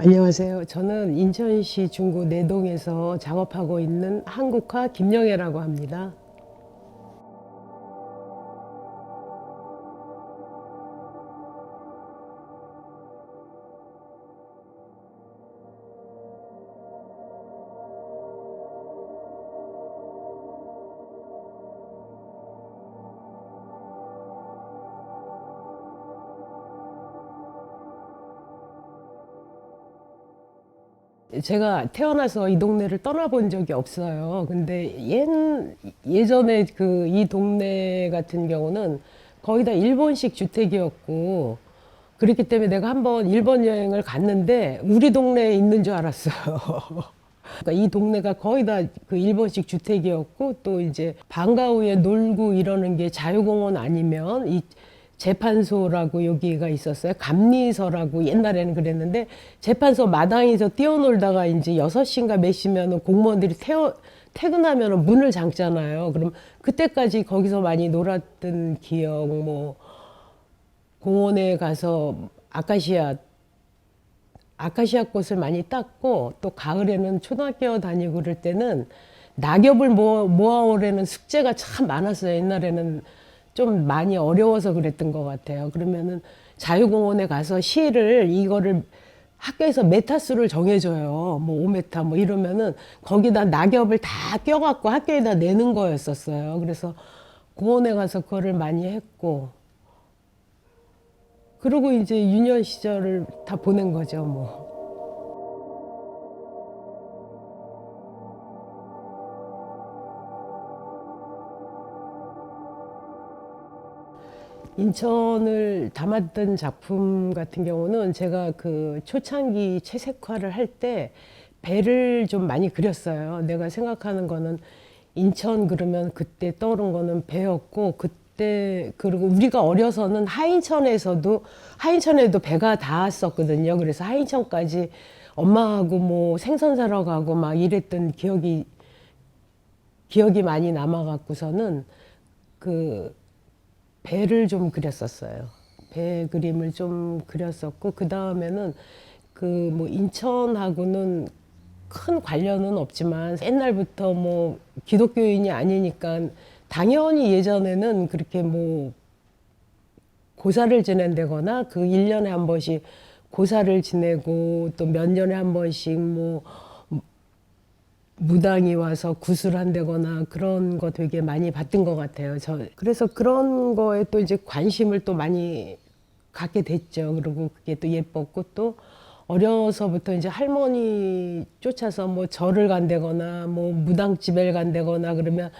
안녕하세요. 저는 인천시 중구 내동에서 작업하고 있는 한국화 김영애라고 합니다. 제가 태어나서 이 동네를 떠나본 적이 없어요. 근데 예전에 이 동네 같은 경우는 거의 다 일본식 주택이었고, 그렇기 때문에 내가 한번 일본 여행을 갔는데 우리 동네에 있는 줄 알았어요. 그러니까 이 동네가 거의 다 그 일본식 주택이었고, 또 이제 방과 후에 놀고 이러는 게 자유공원 아니면 이 재판소라고 여기가 있었어요. 감리서라고 옛날에는 그랬는데, 재판소 마당에서 뛰어놀다가 이제 6시인가 몇 시면은 공무원들이 퇴근하면은 문을 잠잖아요. 그럼 그때까지 거기서 많이 놀았던 기억, 뭐 공원에 가서 아카시아 꽃을 많이 땄고, 또 가을에는 초등학교 다니고 그럴 때는 낙엽을 모아오려는 숙제가 참 많았어요. 옛날에는 좀 많이 어려워서 그랬던 것 같아요. 그러면은 자유공원에 가서 시를 이거를 학교에서 메타수를 정해줘요. 뭐 5m 뭐 이러면은 거기다 낙엽을 다 껴갖고 학교에다 내는 거였었어요. 그래서 공원에 가서 그거를 많이 했고, 그리고 이제 유년 시절을 다 보낸 거죠, 뭐. 인천을 담았던 작품 같은 경우는 제가 그 초창기 채색화를 할 때 배를 좀 많이 그렸어요. 내가 생각하는 거는 인천 그러면 그때 떠오른 거는 배였고, 그때 그리고 우리가 어려서는 하인천에도 배가 닿았었거든요. 그래서 하인천까지 엄마하고 뭐 생선 사러 가고 막 이랬던 기억이 많이 남아갖고서는 그 배를 좀 그렸었어요. 배 그림을 좀 그렸었고, 그 다음에는 그 뭐 인천하고는 큰 관련은 없지만 옛날부터 뭐 기독교인이 아니니까 당연히 예전에는 그렇게 뭐 고사를 지낸다거나 그 1년에 한 번씩 고사를 지내고, 또 몇 년에 한 번씩 뭐 무당이 와서 구슬한다거나 그런 거 되게 많이 봤던 것 같아요. 그래서 그런 거에 또 이제 관심을 또 많이 갖게 됐죠. 그리고 그게 또 예뻤고, 또 어려서부터 이제 할머니 쫓아서 뭐 절을 간다거나 뭐 무당집에 간다거나 그러면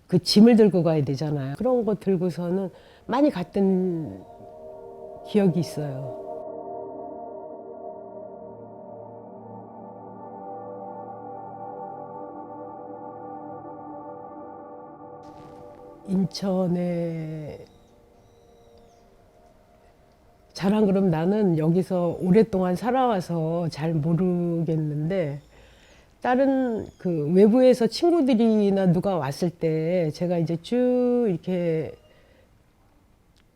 그 짐을 들고 가야 되잖아요. 그런 거 들고서는 많이 갔던 기억이 있어요. 인천에 자랑, 그럼 나는 여기서 오랫동안 살아와서 잘 모르겠는데, 다른 그 외부에서 친구들이나 누가 왔을 때 제가 이제 쭉 이렇게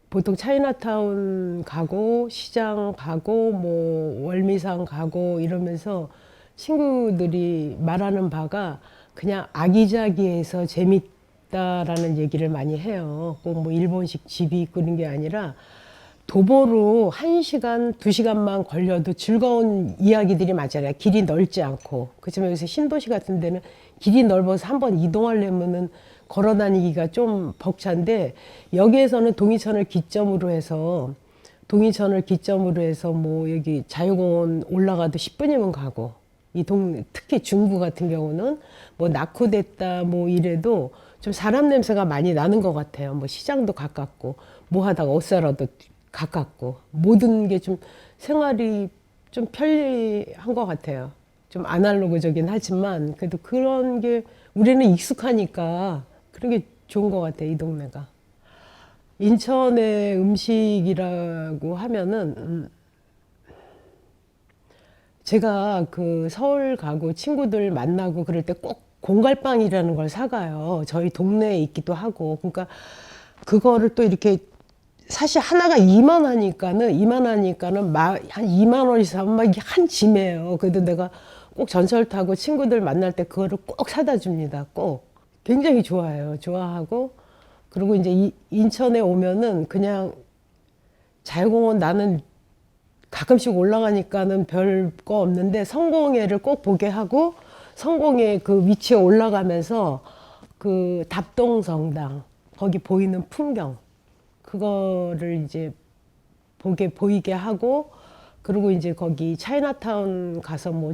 보통 차이나타운 가고 시장 가고 뭐 월미산 가고 이러면서 친구들이 말하는 바가 그냥 아기자기해서 재밌다라는 얘기를 많이 해요. 꼭 뭐 일본식 집이 있고 그런 게 아니라 도보로 1시간, 2시간만 걸려도 즐거운 이야기들이 많잖아요. 길이 넓지 않고. 그렇지만 여기서 신도시 같은 데는 길이 넓어서 한번 이동하려면은 걸어 다니기가 좀 벅찬데, 여기에서는 동이천을 기점으로 해서 뭐 여기 자유공원 올라가도 10분이면 가고, 특히 중구 같은 경우는 뭐 낙후됐다 뭐 이래도 좀 사람 냄새가 많이 나는 것 같아요. 뭐 시장도 가깝고, 뭐 하다가 옷 사러도 가깝고, 모든 게 좀 생활이 좀 편리한 것 같아요. 좀 아날로그적이긴 하지만 그래도 그런 게 우리는 익숙하니까 그런 게 좋은 것 같아요, 이 동네가. 인천의 음식이라고 하면은 제가 그 서울 가고 친구들 만나고 그럴 때 꼭 공갈빵이라는 걸 사가요. 저희 동네에 있기도 하고. 그러니까 그거를 또 이렇게 사실 하나가 이만하니까는 한 2만 원 이상 막 이게 한 짐이에요. 그래도 내가 꼭 전철 타고 친구들 만날 때 그거를 꼭 사다 줍니다. 꼭. 굉장히 좋아해요. 좋아하고. 그리고 이제 인천에 오면은 그냥 자유공원 나는 가끔씩 올라가니까는 별 거 없는데 성공회를 꼭 보게 하고 성공회 그 위치에 올라가면서 그 답동성당 거기 보이는 풍경 그거를 이제 보이게 하고 그리고 이제 거기 차이나타운 가서 뭐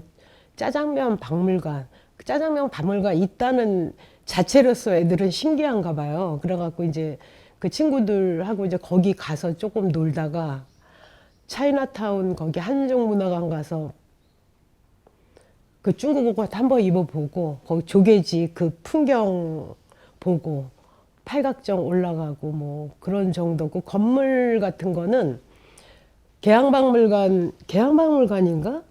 짜장면 박물관 짜장면 박물관 있다는 자체로서 애들은 신기한가 봐요. 그래갖고 이제 그 친구들하고 이제 거기 가서 조금 놀다가 차이나타운 거기 한정문화관 가서 그 중국 옷 한번 입어보고 거기 조개지 그 풍경 보고 팔각정 올라가고 뭐 그런 정도고 건물 같은 거는 개항박물관인가?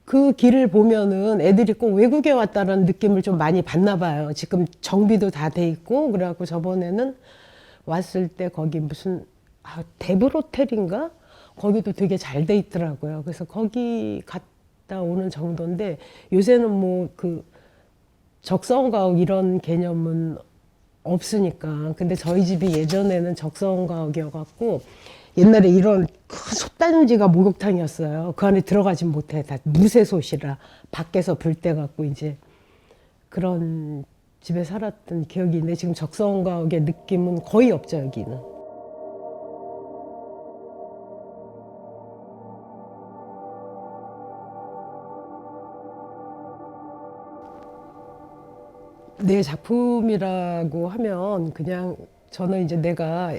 그 길을 보면은 애들이 꼭 외국에 왔다는 느낌을 좀 많이 받나 봐요. 지금 정비도 다 돼 있고 그래갖고 저번에는 왔을 때 거기 무슨 데브로텔인가? 거기도 되게 잘 돼 있더라고요. 그래서 거기 갔다 오는 정도인데 요새는 뭐 그 적성가옥 이런 개념은 없으니까. 근데 저희 집이 예전에는 적성가옥이어갖고 옛날에 이런 큰 솥단지가 목욕탕이었어요. 그 안에 들어가진 못해. 다 무쇠솥이라 밖에서 불 때 갖고 이제 그런 집에 살았던 기억이 있는데 지금 적성가옥의 느낌은 거의 없죠, 여기는. 내 작품이라고 하면 그냥 저는 이제 내가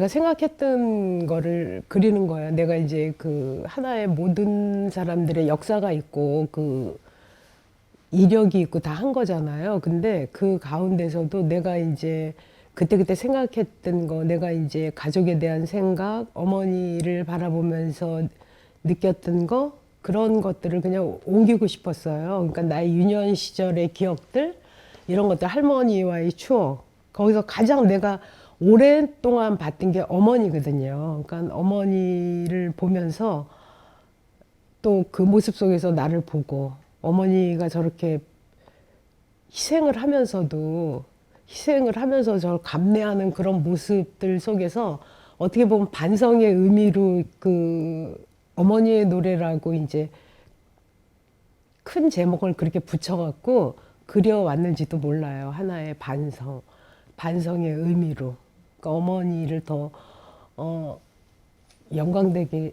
생각했던 거를 그리는 거예요. 내가 이제 그 하나의 모든 사람들의 역사가 있고 그 이력이 있고 다 한 거잖아요. 근데 그 가운데서도 내가 이제 그때그때 생각했던 거, 내가 이제 가족에 대한 생각, 어머니를 바라보면서 느꼈던 거, 그런 것들을 그냥 옮기고 싶었어요. 그러니까 나의 유년 시절의 기억들, 이런 것들, 할머니와의 추억. 거기서 가장 내가 오랫동안 봤던 게 어머니거든요. 그러니까 어머니를 보면서 또 그 모습 속에서 나를 보고 어머니가 저렇게 희생을 하면서 저를 감내하는 그런 모습들 속에서 어떻게 보면 반성의 의미로 그 어머니의 노래라고 이제 큰 제목을 그렇게 붙여갖고 그려왔는지도 몰라요. 하나의 반성의 의미로. 그러니까 어머니를 더 영광되게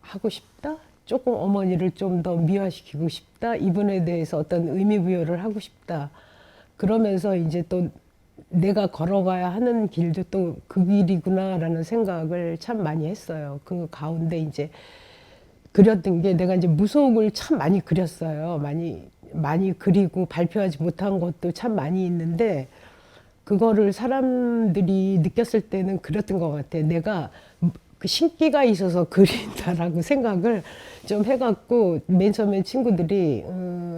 하고 싶다? 조금 어머니를 좀 더 미화시키고 싶다? 이분에 대해서 어떤 의미부여를 하고 싶다. 그러면서 이제 또 내가 걸어가야 하는 길도 또 그 길이구나라는 생각을 참 많이 했어요. 그 가운데 이제 그렸던 게 내가 이제 무속을 참 많이 그렸어요. 많이 그리고 발표하지 못한 것도 참 많이 있는데 그거를 사람들이 느꼈을 때는 그랬던 것 같아. 내가 그 신기가 있어서 그린다라고 생각을 좀 해갖고 맨 처음에 친구들이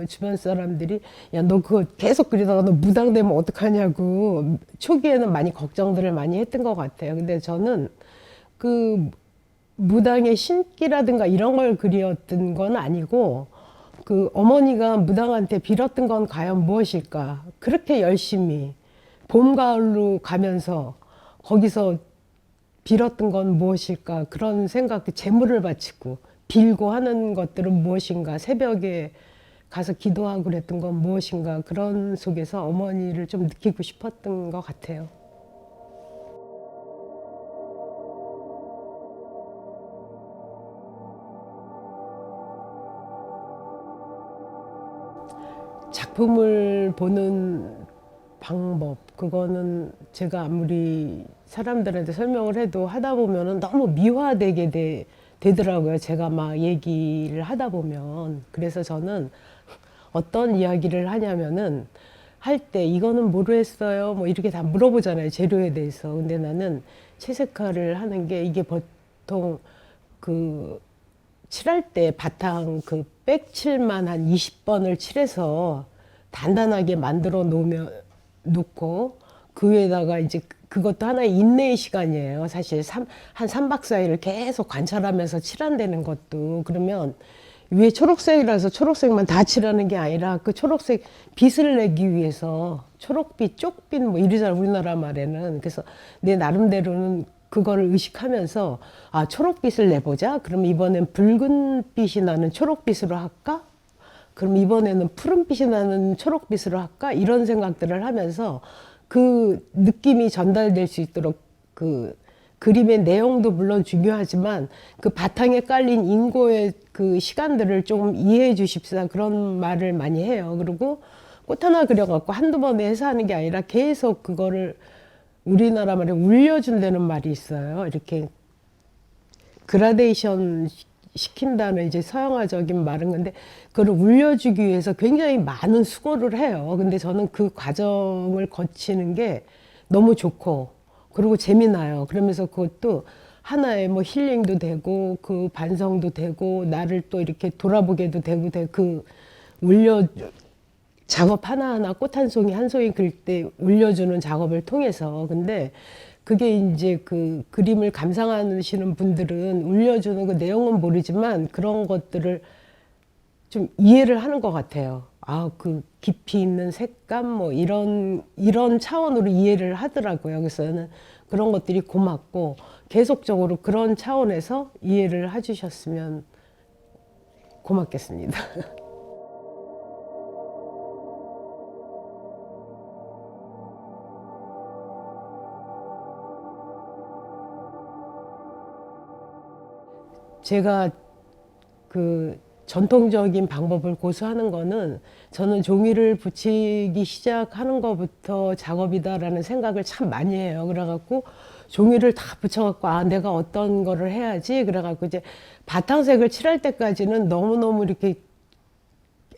주변 사람들이 야 너 그거 계속 그리다가 너 무당되면 어떡하냐고 초기에는 많이 걱정들을 많이 했던 것 같아요. 근데 저는 그 무당의 신기라든가 이런 걸 그리었던 건 아니고 그 어머니가 무당한테 빌었던 건 과연 무엇일까? 그렇게 열심히 봄, 가을로 가면서 거기서 빌었던 건 무엇일까? 그런 생각, 재물을 바치고 빌고 하는 것들은 무엇인가? 새벽에 가서 기도하고 그랬던 건 무엇인가? 그런 속에서 어머니를 좀 느끼고 싶었던 것 같아요. 작품을 보는 방법, 그거는 제가 아무리 사람들한테 설명을 해도 하다 보면은 너무 미화되게 되더라고요. 제가 막 얘기를 하다 보면. 그래서 저는 어떤 이야기를 하냐면은 할 때 이거는 뭐로 했어요? 뭐 이렇게 다 물어보잖아요. 재료에 대해서. 근데 나는 채색화를 하는 게 이게 보통 그 칠할 때 바탕 그 백칠만 한 20번을 칠해서 단단하게 만들어 놓고 그 위에다가 이제 그것도 하나의 인내의 시간이에요. 사실 한 3박 4일을 계속 관찰하면서 칠한다는 것도. 그러면 위에 초록색이라서 초록색만 다 칠하는 게 아니라 그 초록색 빛을 내기 위해서 초록빛, 쪽빛 뭐 이러잖아, 우리나라 말에는. 그래서 내 나름대로는 그거를 의식하면서 아, 초록빛을 내보자. 그럼 이번엔 붉은빛이 나는 초록빛으로 할까? 그럼 이번에는 푸른빛이 나는 초록빛으로 할까? 이런 생각들을 하면서 그 느낌이 전달될 수 있도록 그 그림의 내용도 물론 중요하지만 그 바탕에 깔린 인고의 그 시간들을 조금 이해해 주십사, 그런 말을 많이 해요. 그리고 꽃 하나 그려갖고 한두 번에 해서 하는 게 아니라 계속 그거를, 우리나라 말에 울려준다는 말이 있어요. 이렇게 그라데이션 시킨다는 이제 서양화적인 말은 건데, 그걸 울려주기 위해서 굉장히 많은 수고를 해요. 근데 저는 그 과정을 거치는 게 너무 좋고, 그리고 재미나요. 그러면서 그것도 하나의 뭐 힐링도 되고, 그 반성도 되고, 나를 또 이렇게 돌아보게도 되고, 그 울려, 작업 하나하나 꽃 한 송이 한 송이 그릴 때 울려주는 작업을 통해서. 근데 그게 이제 그 그림을 감상하시는 분들은 울려주는 그 내용은 모르지만 그런 것들을 좀 이해를 하는 것 같아요. 아, 그 깊이 있는 색감 뭐 이런 차원으로 이해를 하더라고요. 그래서 저는 그런 것들이 고맙고 계속적으로 그런 차원에서 이해를 해주셨으면 고맙겠습니다. 제가 그 전통적인 방법을 고수하는 거는, 저는 종이를 붙이기 시작하는 것부터 작업이다라는 생각을 참 많이 해요. 그래갖고 종이를 다 붙여갖고 아, 내가 어떤 거를 해야지. 그래갖고 이제 바탕색을 칠할 때까지는 너무너무 이렇게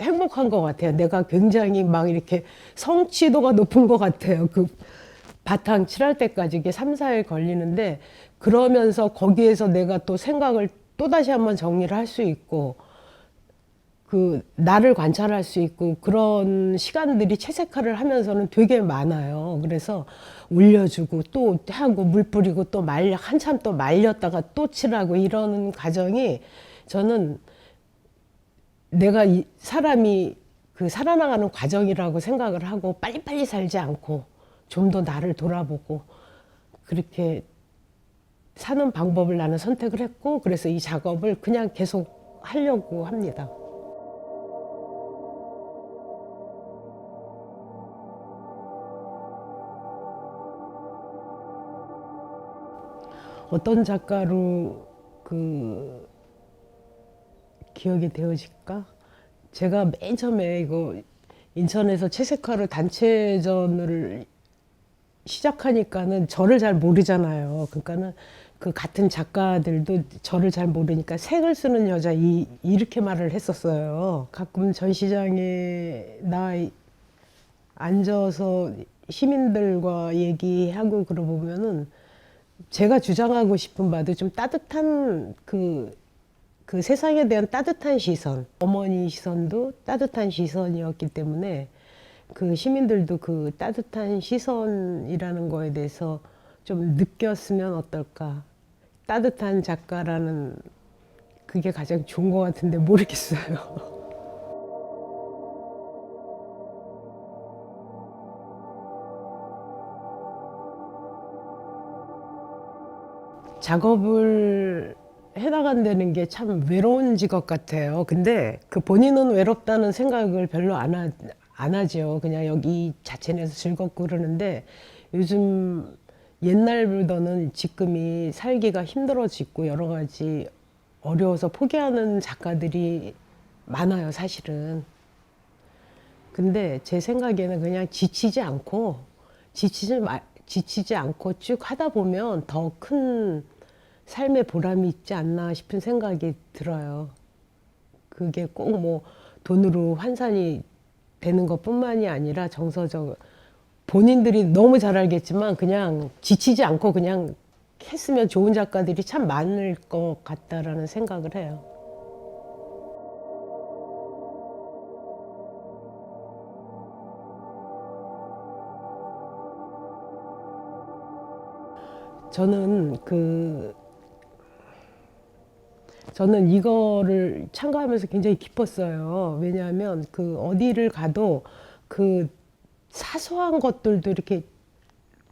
행복한 것 같아요. 내가 굉장히 막 이렇게 성취도가 높은 것 같아요. 그 바탕 칠할 때까지 이게 3, 4일 걸리는데, 그러면서 거기에서 내가 또 생각을 또다시 한번 정리를 할 수 있고, 그 나를 관찰할 수 있고, 그런 시간들이 채색화를 하면서는 되게 많아요. 그래서 올려주고 또 하고 물 뿌리고 또 한참 또 말렸다가 또 칠하고 이러는 과정이, 저는 내가 이 사람이 그 살아나가는 과정이라고 생각을 하고, 빨리빨리 살지 않고 좀 더 나를 돌아보고 그렇게 사는 방법을 나는 선택을 했고, 그래서 이 작업을 그냥 계속 하려고 합니다. 어떤 작가로 그 기억이 되어질까? 제가 맨 처음에 이거 인천에서 채색화를 단체전을 시작하니까는 저를 잘 모르잖아요. 그러니까는 그 같은 작가들도 저를 잘 모르니까 색을 쓰는 여자 이렇게 말을 했었어요. 가끔 전시장에 나 앉아서 시민들과 얘기하고 그러보면은 제가 주장하고 싶은 바도 좀 따뜻한 그 세상에 대한 따뜻한 시선, 어머니 시선도 따뜻한 시선이었기 때문에 그 시민들도 그 따뜻한 시선이라는 거에 대해서 좀 느꼈으면 어떨까. 따뜻한 작가라는 그게 가장 좋은 것 같은데 모르겠어요. 작업을 해나간다는 게 참 외로운 직업 같아요. 근데 그 본인은 외롭다는 생각을 별로 안 하죠. 그냥 여기 자체 내서 즐겁고 그러는데, 요즘 옛날보다는 지금이 살기가 힘들어지고 여러 가지 어려워서 포기하는 작가들이 많아요, 사실은. 근데 제 생각에는 그냥 지치지 않고 쭉 하다 보면 더 큰 삶의 보람이 있지 않나 싶은 생각이 들어요. 그게 꼭 뭐 돈으로 환산이 되는 것뿐만이 아니라 정서적, 본인들이 너무 잘 알겠지만 그냥 지치지 않고 그냥 했으면 좋은 작가들이 참 많을 것 같다라는 생각을 해요. 저는 저는 이거를 참가하면서 굉장히 기뻤어요. 왜냐하면 어디를 가도 그 사소한 것들도 이렇게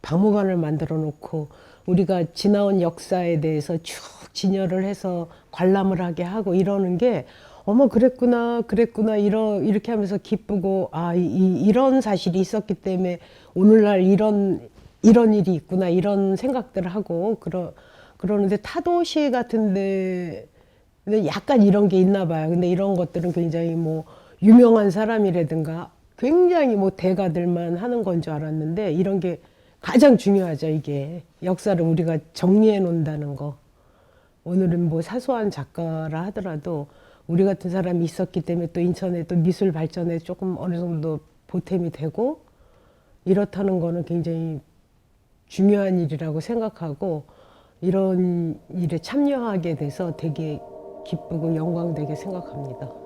박물관을 만들어 놓고 우리가 지나온 역사에 대해서 쭉 진열을 해서 관람을 하게 하고 이러는 게 어머 그랬구나 그랬구나 이렇게 하면서 기쁘고 이런 사실이 있었기 때문에 오늘날 이런 일이 있구나 이런 생각들을 하고 그러는데 타도시 같은데 약간 이런 게 있나 봐요. 근데 이런 것들은 굉장히 뭐 유명한 사람이라든가 굉장히 뭐 대가들만 하는 건 줄 알았는데 이런 게 가장 중요하죠. 이게 역사를 우리가 정리해 놓는다는 거. 오늘은 뭐 사소한 작가라 하더라도 우리 같은 사람이 있었기 때문에 또 인천의 또 미술 발전에 조금 어느 정도 보탬이 되고 이렇다는 거는 굉장히 중요한 일이라고 생각하고 이런 일에 참여하게 돼서 되게 기쁘고 영광되게 생각합니다.